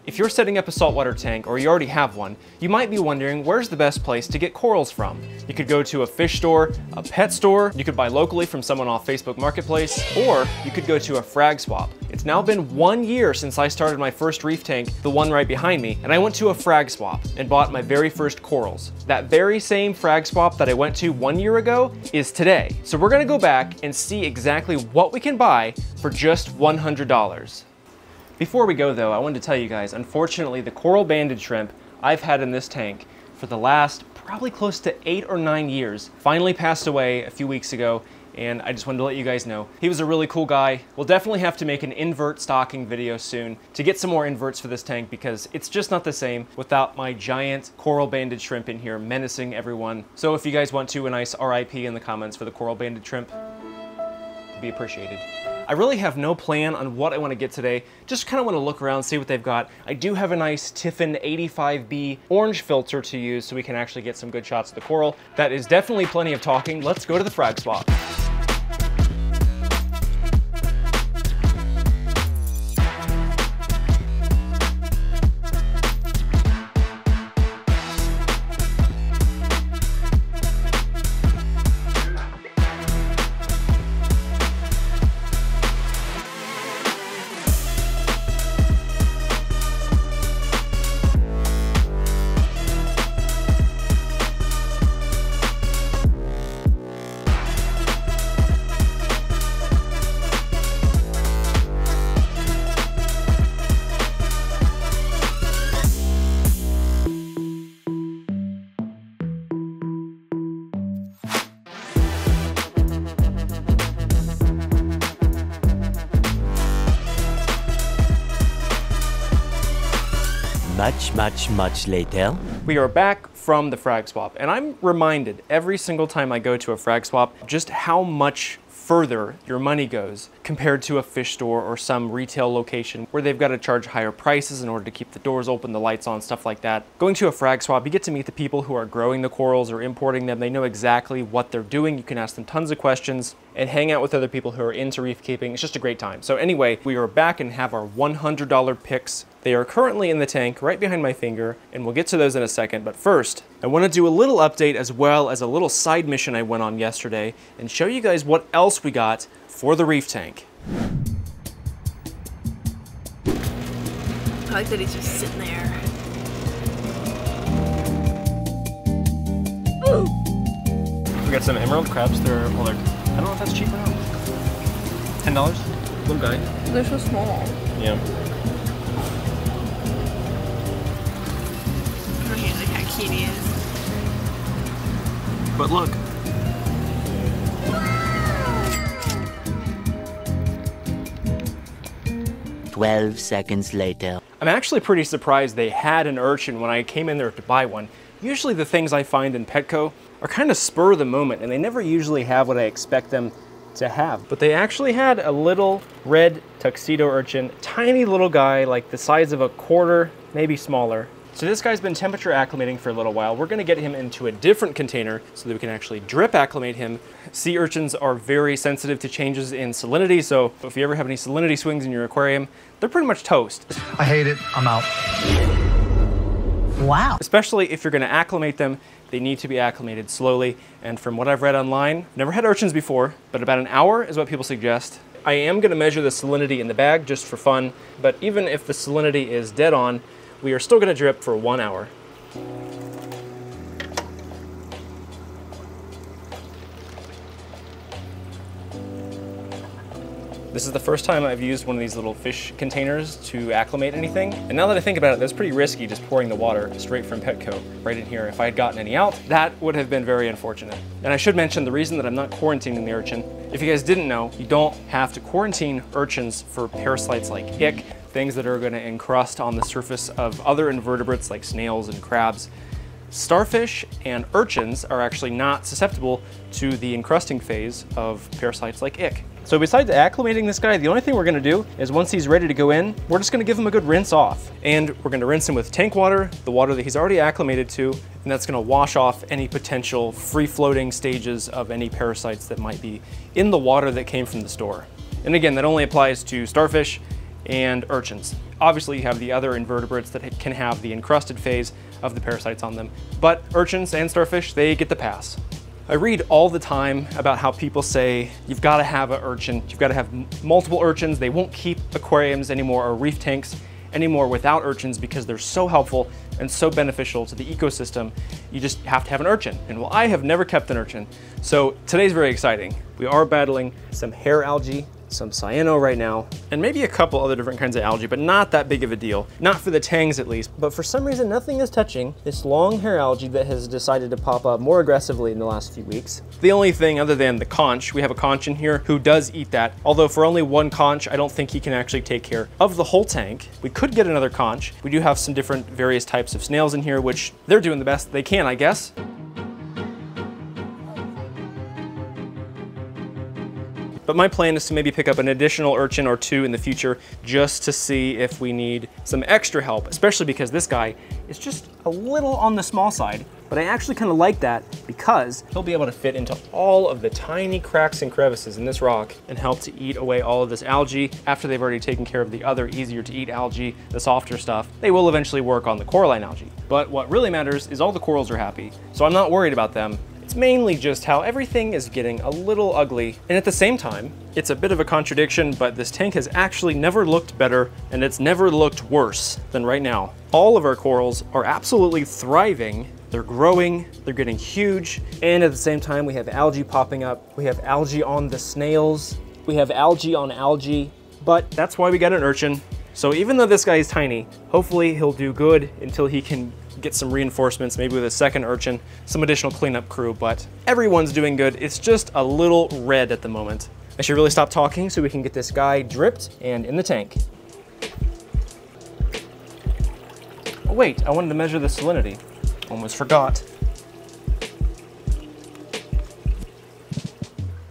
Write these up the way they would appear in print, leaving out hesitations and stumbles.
If you're setting up a saltwater tank or you already have one, you might be wondering where's the best place to get corals from. You could go to a fish store, a pet store, you could buy locally from someone off Facebook Marketplace, or you could go to a frag swap. It's now been 1 year since I started my first reef tank, the one right behind me, and I went to a frag swap and bought my very first corals. That very same frag swap that I went to 1 year ago is today. So we're gonna go back and see exactly what we can buy for just $100. Before we go though, I wanted to tell you guys, unfortunately the coral banded shrimp I've had in this tank for the last probably close to 8 or 9 years finally passed away a few weeks ago, and I just wanted to let you guys know. He was a really cool guy. We'll definitely have to make an invert stocking video soon to get some more inverts for this tank because it's just not the same without my giant coral banded shrimp in here menacing everyone. So if you guys want to, a nice RIP in the comments for the coral banded shrimp, it'd be appreciated. I really have no plan on what I want to get today. Just kind of want to look around, see what they've got. I do have a nice Tiffin 85B orange filter to use so we can actually get some good shots of the coral. That is definitely plenty of talking. Let's go to the frag swap. Much later. We are back from the frag swap, and I'm reminded every single time I go to a frag swap just how much further your money goes compared to a fish store or some retail location where they've got to charge higher prices in order to keep the doors open, the lights on, stuff like that. Going to a frag swap, you get to meet the people who are growing the corals or importing them. They know exactly what they're doing. You can ask them tons of questions and hang out with other people who are into reef keeping. It's just a great time. So anyway, we are back and have our $100 picks. They are currently in the tank right behind my finger, and we'll get to those in a second. But first, I want to do a little update as well as a little side mission I went on yesterday and show you guys what else we got for the reef tank. I like that he's just sitting there. Ooh. We got some emerald crabs. They're, well, I don't know if that's cheap or not. $10? Little guy. They're so small. Yeah. Look how cute he is. But look. Wow. 12 seconds later. I'm actually pretty surprised they had an urchin when I came in there to buy one. Usually the things I find in Petco are kind of spur of the moment, and they never usually have what I expect them to have. But they actually had a little red tuxedo urchin, tiny little guy, like the size of a quarter, maybe smaller. So this guy's been temperature acclimating for a little while. We're gonna get him into a different container so that we can actually drip acclimate him. Sea urchins are very sensitive to changes in salinity, so if you ever have any salinity swings in your aquarium, they're pretty much toast. I hate it, I'm out. Wow. Especially if you're gonna acclimate them, they need to be acclimated slowly. And from what I've read online, never had urchins before, but about an hour is what people suggest. I am gonna measure the salinity in the bag just for fun, but even if the salinity is dead on, we are still gonna drip for 1 hour. This is the first time I've used one of these little fish containers to acclimate anything. And now that I think about it, that's pretty risky just pouring the water straight from Petco right in here. If I had gotten any out, that would have been very unfortunate. And I should mention the reason that I'm not quarantining the urchin. If you guys didn't know, you don't have to quarantine urchins for parasites like ick, things that are gonna encrust on the surface of other invertebrates like snails and crabs. Starfish and urchins are actually not susceptible to the encrusting phase of parasites like ick. So besides acclimating this guy, the only thing we're gonna do is once he's ready to go in, we're just gonna give him a good rinse off. And we're gonna rinse him with tank water, the water that he's already acclimated to, and that's gonna wash off any potential free-floating stages of any parasites that might be in the water that came from the store. And again, that only applies to starfish and urchins. Obviously, you have the other invertebrates that can have the encrusted phase of the parasites on them, but urchins and starfish, they get the pass. I read all the time about how people say you've got to have an urchin, you've got to have multiple urchins. They won't keep aquariums anymore or reef tanks anymore without urchins because they're so helpful and so beneficial to the ecosystem. You just have to have an urchin. And well, I have never kept an urchin. So today's very exciting. We are battling some hair algae, some cyano right now, and maybe a couple other different kinds of algae, but not that big of a deal. Not for the tangs at least. But for some reason, nothing is touching this long hair algae that has decided to pop up more aggressively in the last few weeks. The only thing other than the conch, we have a conch in here who does eat that. Although for only one conch, I don't think he can actually take care of the whole tank. We could get another conch. We do have some different various types of snails in here, which they're doing the best they can, I guess. But my plan is to maybe pick up an additional urchin or two in the future just to see if we need some extra help, especially because this guy is just a little on the small side. But I actually kind of like that because he'll be able to fit into all of the tiny cracks and crevices in this rock and help to eat away all of this algae after they've already taken care of the other easier to eat algae, the softer stuff. They will eventually work on the coralline algae. But what really matters is all the corals are happy, so I'm not worried about them. It's mainly just how everything is getting a little ugly, and at the same time, it's a bit of a contradiction, but this tank has actually never looked better, and it's never looked worse than right now. All of our corals are absolutely thriving. They're growing, they're getting huge, and at the same time, we have algae popping up. We have algae on the snails. We have algae on algae, but that's why we got an urchin. So even though this guy is tiny, hopefully he'll do good until he can get some reinforcements, maybe with a second urchin, some additional cleanup crew, but everyone's doing good. It's just a little red at the moment. I should really stop talking so we can get this guy dripped and in the tank. Oh wait, I wanted to measure the salinity. Almost forgot.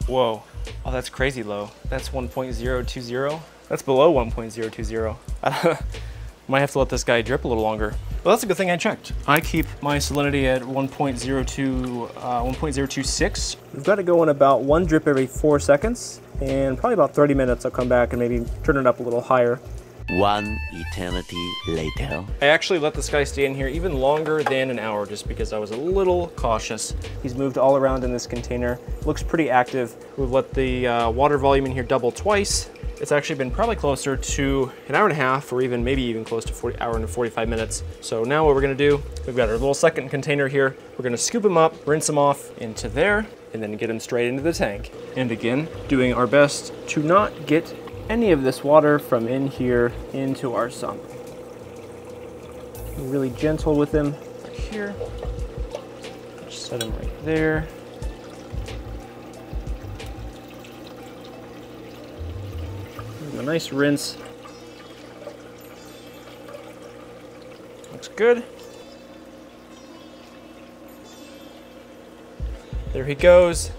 Whoa, oh that's crazy low. That's 1.020. That's below 1.020. Might have to let this guy drip a little longer. Well, that's a good thing I checked. I keep my salinity at 1.26. We've got to go in about one drip every 4 seconds, and probably about 30 minutes I'll come back and maybe turn it up a little higher. One eternity later. I actually let this guy stay in here even longer than an hour just because I was a little cautious. He's moved all around in this container. Looks pretty active. We've let the water volume in here double twice. It's actually been probably closer to an hour and a half or even maybe even close to an hour and 45 minutes. So now what we're gonna do, we've got our little second container here. We're gonna scoop him up, rinse him off into there, and then get him straight into the tank. And again, doing our best to not get any of this water from in here into our sump. Be really gentle with him right here. Just set him right there. A nice rinse. Looks good. There he goes.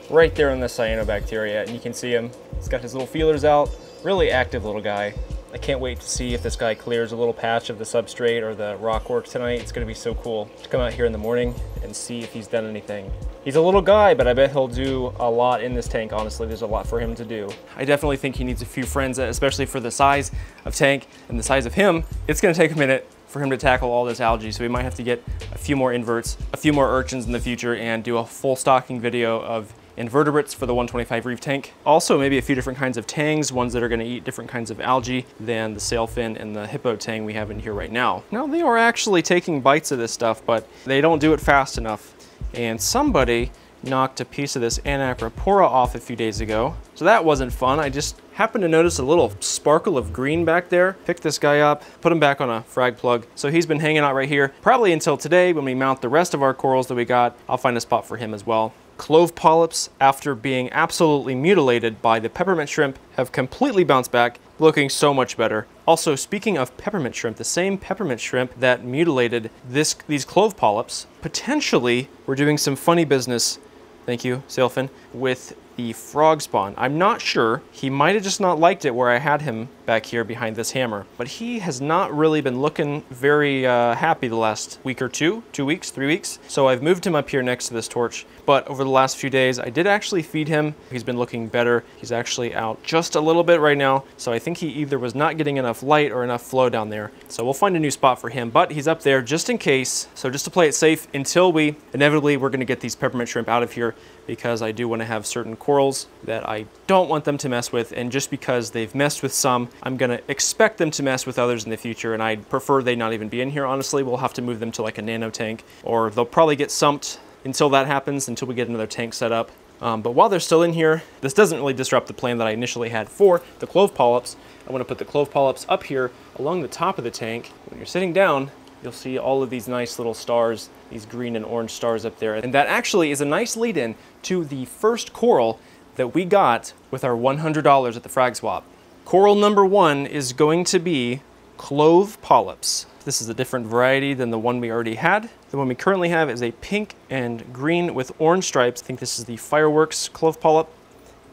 Right there on the cyanobacteria, and you can see him. He's got his little feelers out. Really active little guy. I can't wait to see if this guy clears a little patch of the substrate or the rock work tonight. It's gonna be so cool to come out here in the morning and see if he's done anything. He's a little guy, but I bet he'll do a lot in this tank. Honestly, there's a lot for him to do. I definitely think he needs a few friends, especially for the size of tank and the size of him. It's gonna take a minute for him to tackle all this algae, so we might have to get a few more inverts, a few more urchins in the future, and do a full stocking video of invertebrates for the 125 reef tank. Also, maybe a few different kinds of tangs, ones that are gonna eat different kinds of algae than the sailfin and the hippo tang we have in here right now. Now, they are actually taking bites of this stuff, but they don't do it fast enough. And somebody knocked a piece of this Anacropora off a few days ago. So that wasn't fun. I just happened to notice a little sparkle of green back there. Picked this guy up, put him back on a frag plug. So he's been hanging out right here, probably until today when we mount the rest of our corals that we got. I'll find a spot for him as well. Clove polyps, after being absolutely mutilated by the peppermint shrimp, have completely bounced back, looking so much better. Also, speaking of peppermint shrimp, the same peppermint shrimp that mutilated these clove polyps, potentially we're doing some funny business, thank you, sailfin, with the frog spawn. I'm not sure. He might have just not liked it where I had him back here behind this hammer. But he has not really been looking very happy the last week or two, 2 weeks, 3 weeks. So I've moved him up here next to this torch. But over the last few days, I did actually feed him. He's been looking better. He's actually out just a little bit right now. So I think he either was not getting enough light or enough flow down there. So we'll find a new spot for him, but he's up there just in case. So just to play it safe until inevitably we're gonna get these peppermint shrimp out of here, because I do want to have certain corals that I don't want them to mess with, and just because they've messed with some, I'm gonna expect them to mess with others in the future, and I'd prefer they not even be in here, honestly. We'll have to move them to like a nano tank, or they'll probably get sumped until that happens, until we get another tank set up. But while they're still in here, this doesn't really disrupt the plan that I initially had for the clove polyps. I want to put the clove polyps up here along the top of the tank. When you're sitting down, you'll see all of these nice little stars, these green and orange stars up there. And that actually is a nice lead-in to the first coral that we got with our $100 at the Frag Swap. Coral number 1 is going to be clove polyps. This is a different variety than the one we already had. The one we currently have is a pink and green with orange stripes. I think this is the fireworks clove polyp.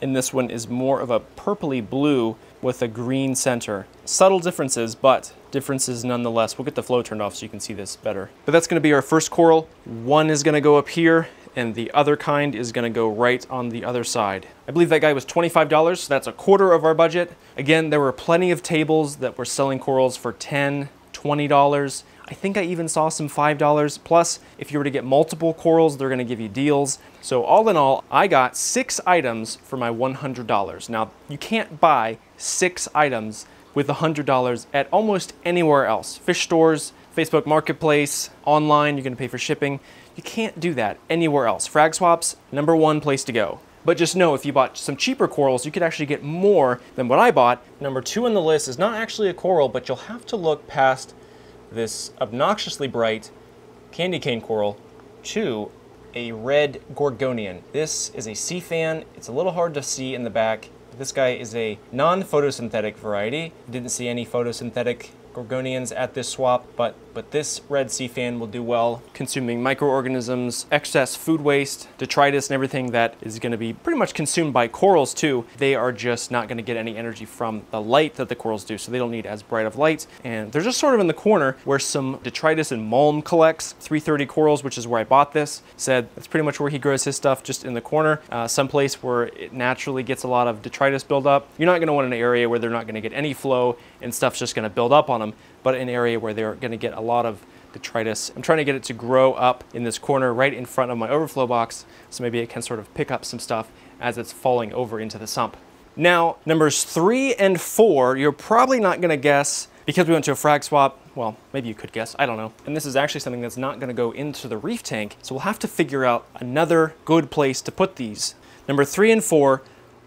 And this one is more of a purpley blue with a green center. Subtle differences, but differences nonetheless. We'll get the flow turned off so you can see this better. But that's gonna be our first coral. One is gonna go up here, and the other kind is gonna go right on the other side. I believe that guy was $25, so that's a quarter of our budget. Again, there were plenty of tables that were selling corals for $10, $20. I think I even saw some $5. Plus, if you were to get multiple corals, they're gonna give you deals. So all in all, I got 6 items for my $100. Now, you can't buy 6 items with $100 at almost anywhere else. Fish stores, Facebook Marketplace, online, you're gonna pay for shipping. You can't do that anywhere else. Frag Swaps, number 1 place to go. But just know, if you bought some cheaper corals, you could actually get more than what I bought. Number 2 on the list is not actually a coral, but you'll have to look past this obnoxiously bright candy cane coral to a red gorgonian. This is a sea fan. It's a little hard to see in the back. This guy is a non-photosynthetic variety. Didn't see any photosynthetic gorgonians at this swap, but this red sea fan will do well consuming microorganisms, excess food waste, detritus, and everything that is going to be pretty much consumed by corals too. They are just not going to get any energy from the light that the corals do, so they don't need as bright of light. And they're just sort of in the corner where some detritus and mulm collects. 330 Corals, which is where I bought this, said that's pretty much where he grows his stuff, just in the corner, someplace where it naturally gets a lot of detritus buildup. You're not going to want an area where they're not going to get any flow and stuff's just going to build up on them, but an area where they're going to get a lot of detritus. I'm trying to get it to grow up in this corner right in front of my overflow box, so maybe it can sort of pick up some stuff as it's falling over into the sump. Now, numbers 3 and 4, you're probably not going to guess, because we went to a frag swap. Well, maybe you could guess, I don't know. And this is actually something that's not going to go into the reef tank, so we'll have to figure out another good place to put these. Number 3 and 4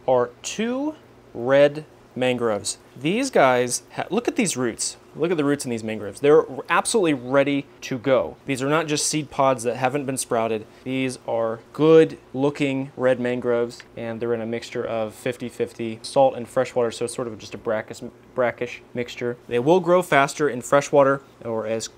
are 2 red mangroves. These guys, look at these roots. Look at the roots in these mangroves. They're absolutely ready to go. These are not just seed pods that haven't been sprouted. These are good looking red mangroves, and they're in a mixture of 50-50 salt and freshwater, so it's sort of just a brackish mixture. They will grow faster in freshwater, or as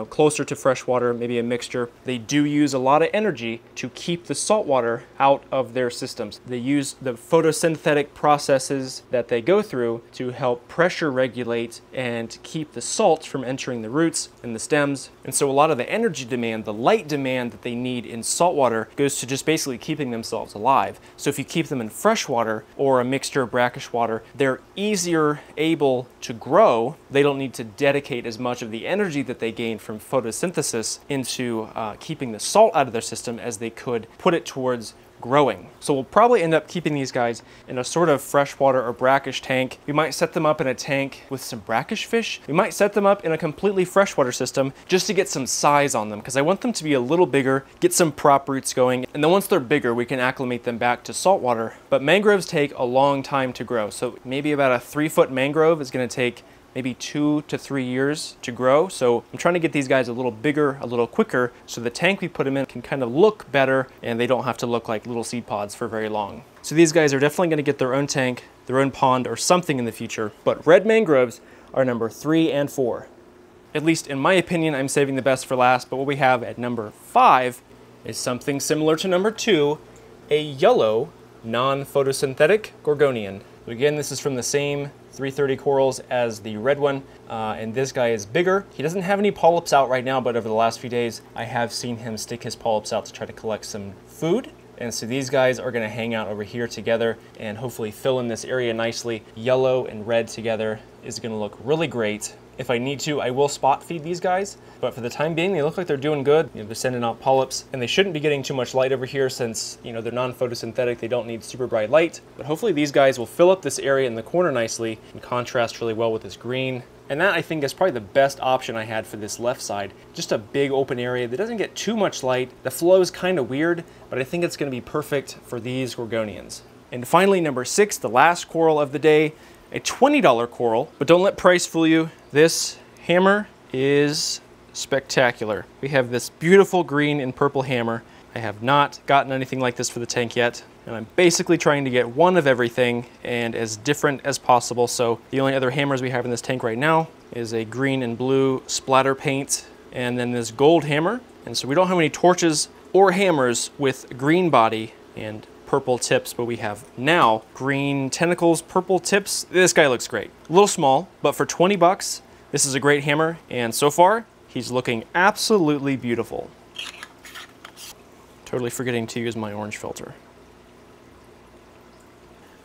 closer to freshwater, maybe a mixture. They do use a lot of energy to keep the salt water out of their systems. They use the photosynthetic processes that they go through to help pressure regulate and keep the salt from entering the roots and the stems. And so a lot of the energy demand, the light demand that they need in salt water goes to just basically keeping themselves alive. So if you keep them in freshwater or a mixture of brackish water, they're easier able to grow. They don't need to dedicate as much of the energy that they gain from photosynthesis into keeping the salt out of their system as they could put it towards growing. So we'll probably end up keeping these guys in a sort of freshwater or brackish tank. We might set them up in a tank with some brackish fish. We might set them up in a completely freshwater system just to get some size on them, because I want them to be a little bigger, get some prop roots going, and then once they're bigger, we can acclimate them back to saltwater. But mangroves take a long time to grow. So maybe about a 3-foot mangrove is going to take maybe 2 to 3 years to grow. So I'm trying to get these guys a little bigger, a little quicker, so the tank we put them in can kind of look better and they don't have to look like little seed pods for very long. So these guys are definitely going to get their own tank, their own pond or something in the future. But red mangroves are number 3 and 4. At least in my opinion, I'm saving the best for last, but what we have at number 5 is something similar to number 2, a yellow non-photosynthetic gorgonian. So again, this is from the same 330 corals as the red one, and this guy is bigger. He doesn't have any polyps out right now, but over the last few days, I have seen him stick his polyps out to try to collect some food. And so these guys are gonna hang out over here together and hopefully fill in this area nicely. Yellow and red together is gonna look really great. If I need to, I will spot feed these guys, but for the time being, they look like they're doing good. You know, they're sending out polyps, and they shouldn't be getting too much light over here since, you know, they're non-photosynthetic, they don't need super bright light. But hopefully these guys will fill up this area in the corner nicely and contrast really well with this green. And that, I think, is probably the best option I had for this left side. Just a big open area that doesn't get too much light. The flow is kind of weird, but I think it's gonna be perfect for these gorgonians. And finally, number 6, the last coral of the day, a $20 coral, but don't let price fool you. This hammer is spectacular. We have this beautiful green and purple hammer. I have not gotten anything like this for the tank yet, and I'm basically trying to get one of everything and as different as possible. So the only other hammers we have in this tank right now is a green and blue splatter paint, and then this gold hammer. And so we don't have any torches or hammers with green body and purple tips, but we have now green tentacles, purple tips. This guy looks great. A little small, but for 20 bucks, this is a great hammer. And so far, he's looking absolutely beautiful. Totally forgetting to use my orange filter.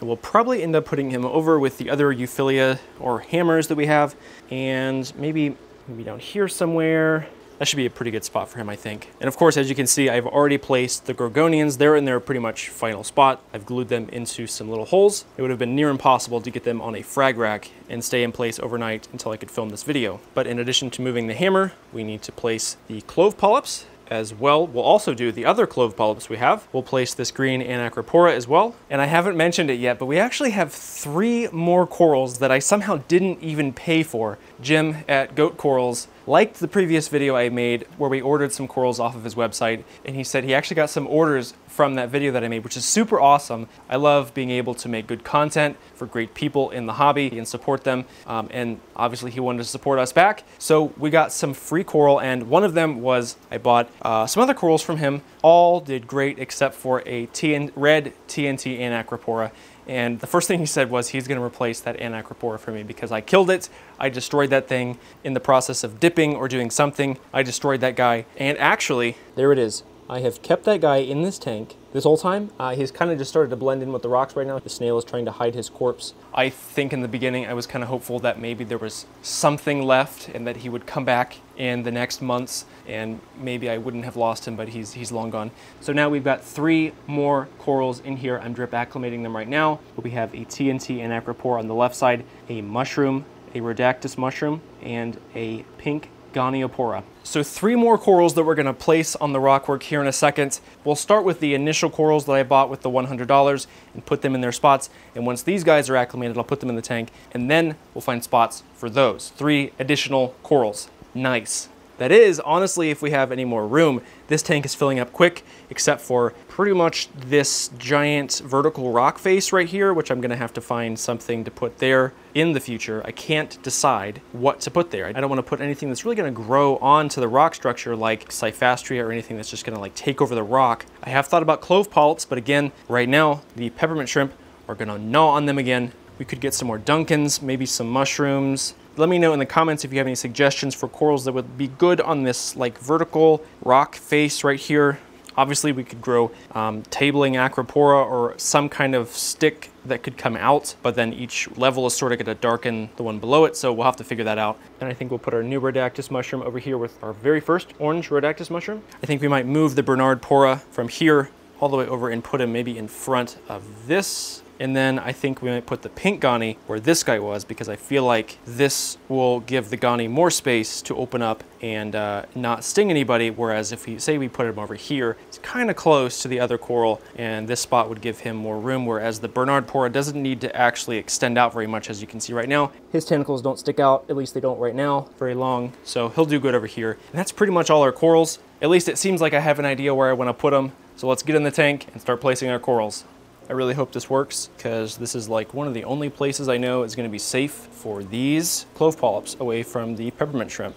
And we'll probably end up putting him over with the other Euphyllia or hammers that we have, and maybe down here somewhere. That should be a pretty good spot for him, I think. And of course, as you can see, I've already placed the gorgonians. They're in their pretty much final spot. I've glued them into some little holes. It would have been near impossible to get them on a frag rack and stay in place overnight until I could film this video. But in addition to moving the hammer, we need to place the clove polyps as well. We'll also do the other clove polyps we have. We'll place this green Anacropora as well. And I haven't mentioned it yet, but we actually have 3 more corals that I somehow didn't even pay for. Jim at Goat Corals liked the previous video I made where we ordered some corals off of his website, and he said he actually got some orders from that video that I made, which is super awesome. I love being able to make good content for great people in the hobby and support them, and obviously he wanted to support us back, so we got some free coral, and one of them was I bought some other corals from him. All did great except for a red TNT Anacropora. And the first thing he said was he's going to replace that Anacropora for me because I killed it. I destroyed that thing in the process of dipping or doing something. I destroyed that guy. And actually, there it is. I have kept that guy in this tank this whole time. He's kind of just started to blend in with the rocks right now. The snail is trying to hide his corpse. I think in the beginning I was kind of hopeful that maybe there was something left and that he would come back in the next months and maybe I wouldn't have lost him, but he's long gone. So now we've got 3 more corals in here. I'm drip acclimating them right now. We have a TNT Anacropora on the left side, a mushroom, a Rhodactis mushroom, and a pink Goniopora. So 3 more corals that we're going to place on the rockwork here in a second. We'll start with the initial corals that I bought with the $100 and put them in their spots. And once these guys are acclimated, I'll put them in the tank, and then we'll find spots for those 3 additional corals. Nice. That is, honestly, if we have any more room. This tank is filling up quick, except for pretty much this giant vertical rock face right here, which I'm gonna have to find something to put there in the future. I can't decide what to put there. I don't wanna put anything that's really gonna grow onto the rock structure like Cyphastria or anything that's just gonna like take over the rock. I have thought about clove polyps, but again, right now, the peppermint shrimp are gonna gnaw on them again. We could get some more Duncans, maybe some mushrooms. Let me know in the comments if you have any suggestions for corals that would be good on this like vertical rock face right here. Obviously we could grow tabling Acropora or some kind of stick that could come out, but then each level is sort of gonna darken the one below it, so we'll have to figure that out. And I think we'll put our new Rhodactis mushroom over here with our very first orange Rhodactis mushroom. I think we might move the Bernard Pora from here all the way over and put him maybe in front of this. And then I think we might put the pink Goni where this guy was, because I feel like this will give the Goni more space to open up and not sting anybody, whereas if we say we put him over here, it's kind of close to the other coral, and this spot would give him more room, whereas the Bernard Pora doesn't need to actually extend out very much, as you can see right now. His tentacles don't stick out, at least they don't right now, very long, so he'll do good over here. And that's pretty much all our corals. At least it seems like I have an idea where I want to put them, so let's get in the tank and start placing our corals. I really hope this works, because this is like one of the only places I know is going to be safe for these clove polyps away from the peppermint shrimp.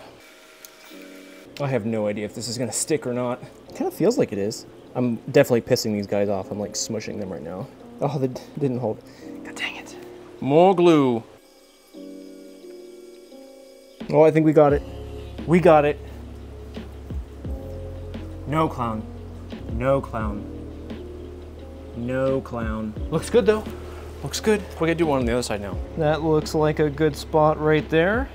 I have no idea if this is going to stick or not. It kind of feels like it is. I'm definitely pissing these guys off. I'm like smushing them right now. Oh, that didn't hold. God dang it. More glue. Oh, I think we got it. We got it. No clown. No clown. No clown. Looks good though. Looks good. We gotta do one on the other side now. That looks like a good spot right there.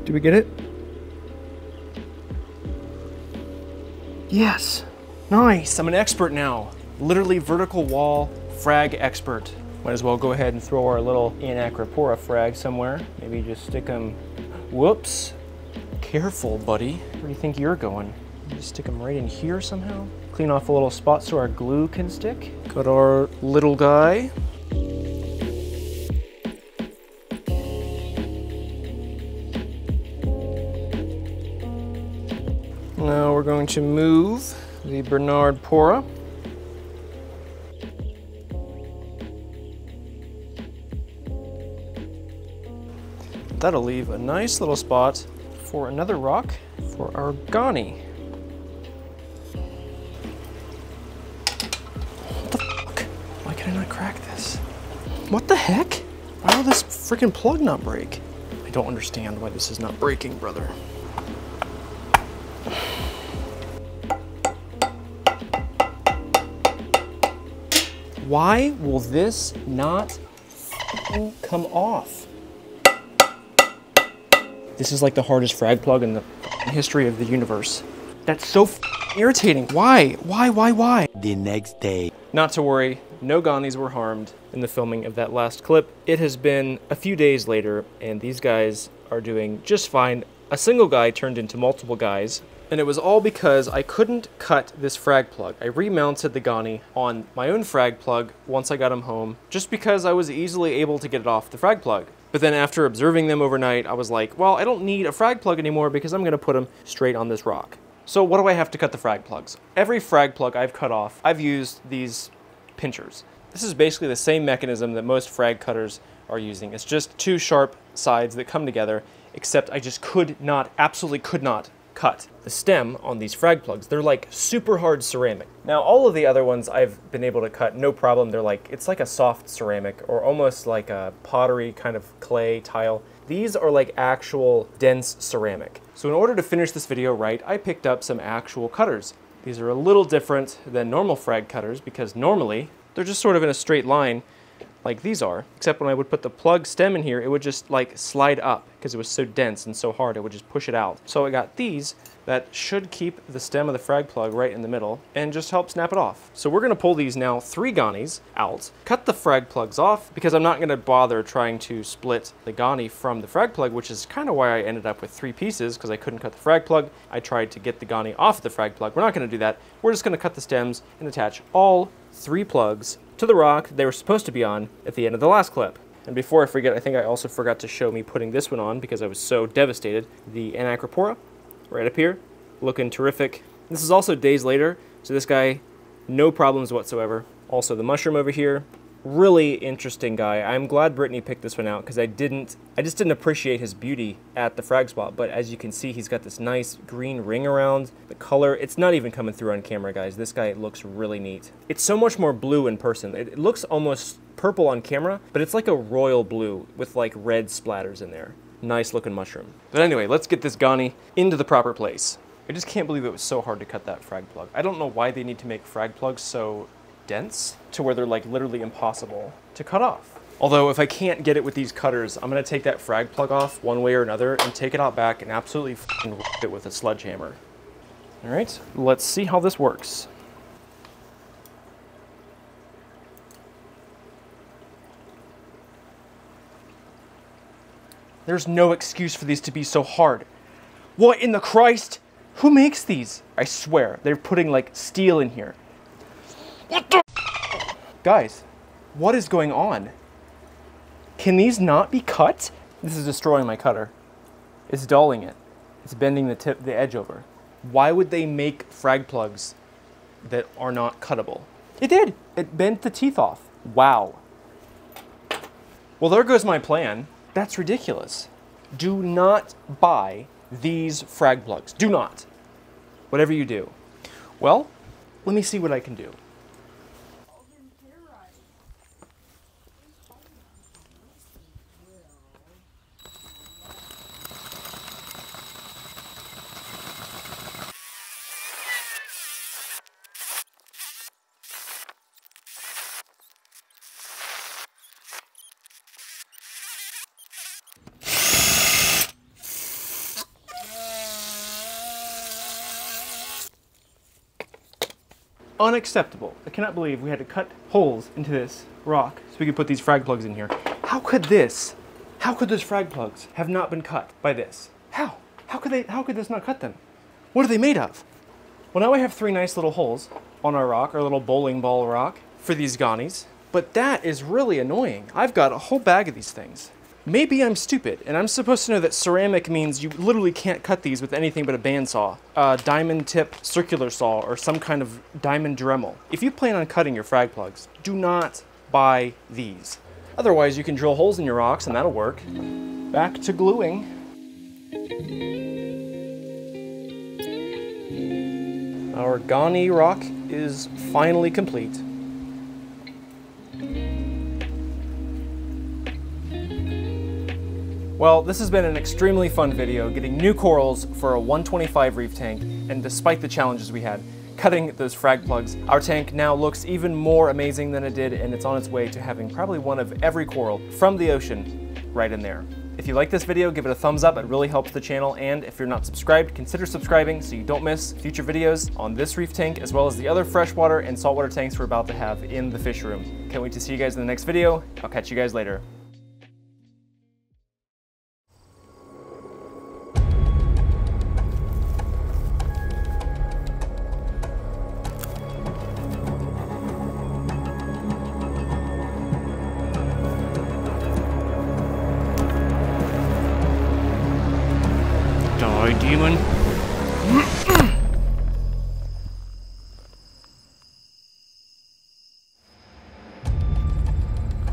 Do we get it? Yes. Nice. I'm an expert now. Literally vertical wall frag expert. Might as well go ahead and throw our little Anacropora frag somewhere. Maybe just stick them. Whoops. Careful, buddy. Where do you think you're going? Just stick them right in here somehow. Clean off a little spot so our glue can stick. Got our little guy. Now we're going to move the Bernard Pora. That'll leave a nice little spot for another rock for our Ghani. What the fuck? Why can I not crack this? What the heck? Why will this freaking plug not break? I don't understand why this is not breaking, brother. Why will this not come off? This is like the hardest frag plug in the history of the universe. That's so irritating. Why? Why? The next day. Not to worry, no Ghanis were harmed in the filming of that last clip. It has been a few days later, and these guys are doing just fine. A single guy turned into multiple guys, and it was all because I couldn't cut this frag plug. I remounted the Ghani on my own frag plug once I got him home, just because I was easily able to get it off the frag plug. But then after observing them overnight, I was like, well, I don't need a frag plug anymore because I'm gonna put them straight on this rock. So what do I have to cut the frag plugs? Every frag plug I've cut off, I've used these pinchers. This is basically the same mechanism that most frag cutters are using. It's just two sharp sides that come together, except I just absolutely could not cut the stem on these frag plugs. They're like super hard ceramic. Now all of the other ones I've been able to cut no problem. They're like, it's like a soft ceramic or almost like a pottery kind of clay tile. These are like actual dense ceramic. So in order to finish this video right, I picked up some actual cutters. These are a little different than normal frag cutters because normally they're just sort of in a straight line like these are, except when I would put the plug stem in here, it would just like slide up because it was so dense and so hard, it would just push it out. So I got these that should keep the stem of the frag plug right in the middle and just help snap it off. So we're gonna pull these now 3 Ghanis out, cut the frag plugs off because I'm not gonna bother trying to split the Ghani from the frag plug, which is kind of why I ended up with 3 pieces because I couldn't cut the frag plug. I tried to get the Ghani off the frag plug. We're not gonna do that. We're just gonna cut the stems and attach all 3 plugs to the rock they were supposed to be on at the end of the last clip. And before I forget, I think I also forgot to show me putting this one on because I was so devastated. The Anacropora, right up here, looking terrific. This is also days later, so this guy, no problems whatsoever. Also the mushroom over here, really interesting guy. I'm glad Brittany picked this one out because I just didn't appreciate his beauty at the frag spot, but as you can see, he's got this nice green ring around the color. It's not even coming through on camera, guys. This guy looks really neat. It's so much more blue in person. It looks almost purple on camera, but it's like a royal blue with like red splatters in there. Nice looking mushroom. But anyway, let's get this Ghani into the proper place. I just can't believe it was so hard to cut that frag plug. I don't know why they need to make frag plugs so dense to where they're like literally impossible to cut off. Although if I can't get it with these cutters, I'm gonna take that frag plug off one way or another and take it out back and absolutely f***ing rip it with a sledgehammer. All right, let's see how this works. There's no excuse for these to be so hard. What in the Christ? Who makes these? I swear, they're putting like steel in here. What the? Guys, what is going on? Can these not be cut? This is destroying my cutter. It's dulling it. It's bending the edge over. Why would they make frag plugs that are not cuttable? It did. It bent the teeth off. Wow. Well, there goes my plan. That's ridiculous. Do not buy these frag plugs. Do not. Whatever you do. Well, let me see what I can do. unacceptable. I cannot believe we had to cut holes into this rock so we could put these frag plugs in here. How could those frag plugs have not been cut by this? How? How could this not cut them? What are they made of? Well, now we have 3 nice little holes on our rock, our little bowling ball rock for these ganies, but that is really annoying. I've got a whole bag of these things. Maybe I'm stupid, and I'm supposed to know that ceramic means you literally can't cut these with anything but a bandsaw, a diamond tip circular saw, or some kind of diamond Dremel. If you plan on cutting your frag plugs, do not buy these. Otherwise, you can drill holes in your rocks, and that'll work. Back to gluing. Our Gani rock is finally complete. Well, this has been an extremely fun video, getting new corals for a 125 reef tank, and despite the challenges we had, cutting those frag plugs, our tank now looks even more amazing than it did, and it's on its way to having probably one of every coral from the ocean right in there. If you like this video, give it a thumbs up, it really helps the channel, and if you're not subscribed, consider subscribing so you don't miss future videos on this reef tank, as well as the other freshwater and saltwater tanks we're about to have in the fish room. Can't wait to see you guys in the next video. I'll catch you guys later. Die, demon.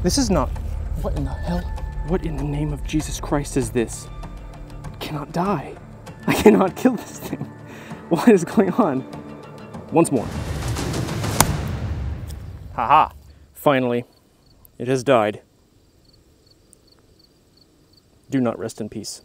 This is not... What in the hell? What in the name of Jesus Christ is this? It cannot die. I cannot kill this thing. What is going on? Once more. Haha. Finally, it has died. Do not rest in peace.